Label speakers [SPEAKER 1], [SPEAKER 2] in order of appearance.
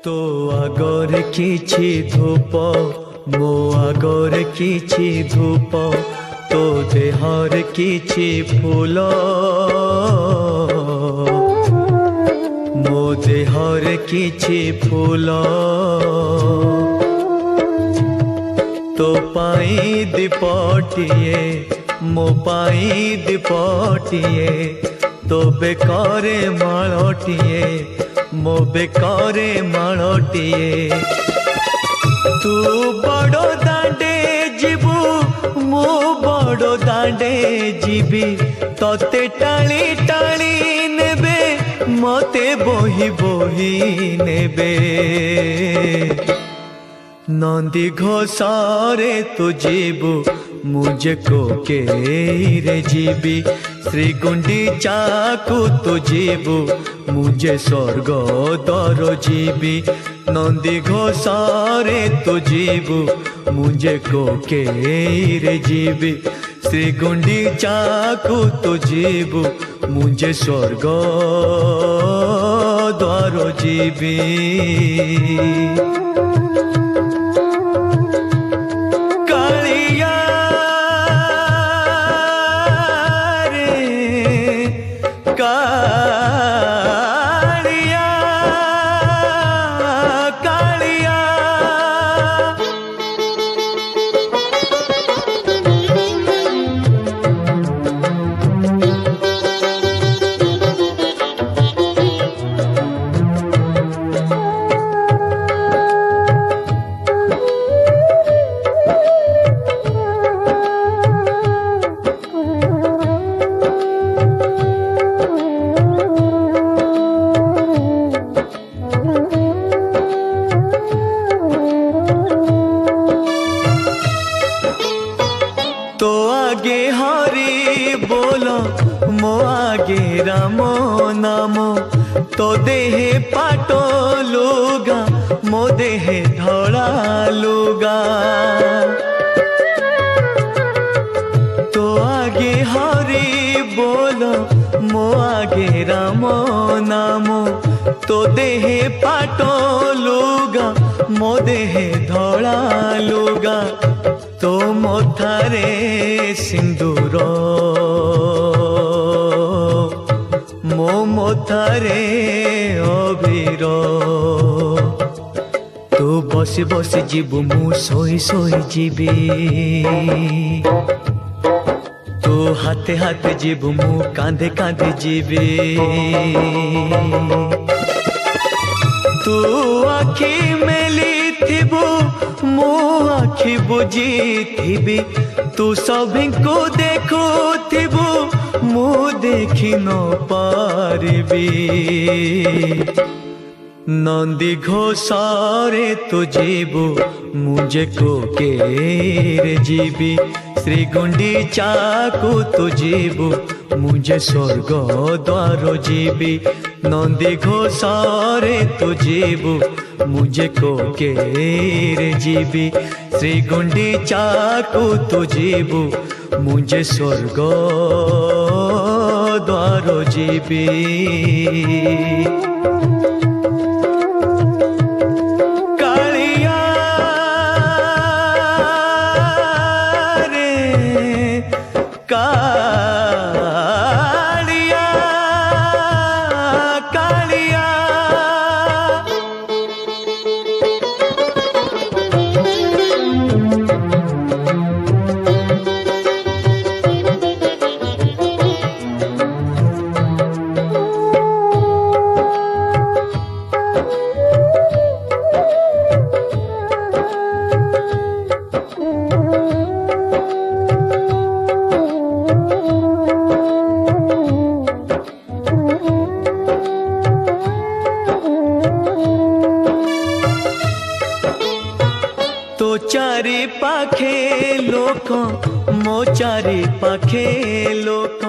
[SPEAKER 1] तो आगरे किछि धूप मो आगरे किछि धूप तो देहर किछि फूल मो देहर किछि फूल तो पाई दीपटिए मो पाई दीपटिए तो बेकारे माळटिए मो बेकारे माळटिए तू बड़ो दांडे जीवु मो बड़ो दांडे जीवी तोते टाली टाली नेबे मते बोही बोही नेबे नंदी घोषारे तू जीवु मुझे को के रे जीवी श्री गुंडीचा को तू जीवु मुझे स्वर्ग दर जीवी नंदी घोषारे तू जीवु मुझे को के रे जीवी श्री गुंडीचा को तू जीवु मुझे स्वर्ग द्वार जीवी मो आगे राम नाम तो देहे पाटो लुगा मो देहे धड़ा लुगा तो आगे हरि बोल मो आगे राम नाम तो देहे पाटो लुगा मो देहे धड़ा लुगा तो मोथारे सिंदूर मो मोथारे अबीर तू बसी बसी जीवु मु सोई सोई जीवी तू हाथे हाथे जीवु मु कांधे कांधे जीवी तू आखि मेली थिबु मु आखि बुझी थिबी तू सभी को देखो थिबु मु देखी न पारिबी नंदी घोषारे तू जीवु मुझे को के रे जीवी श्री गुंडीचा को तू जीवु मुझे स्वर्ग द्वार जीवी नंदी घोषारे तू जीवु मुझे को के रे जीवी श्री गुंडीचा को तू जीवु मुझे स्वर्ग द्वार जीवी कालिया रे कालिया कालिया तो चारि पाखे लोक मो चारि पाखे लोक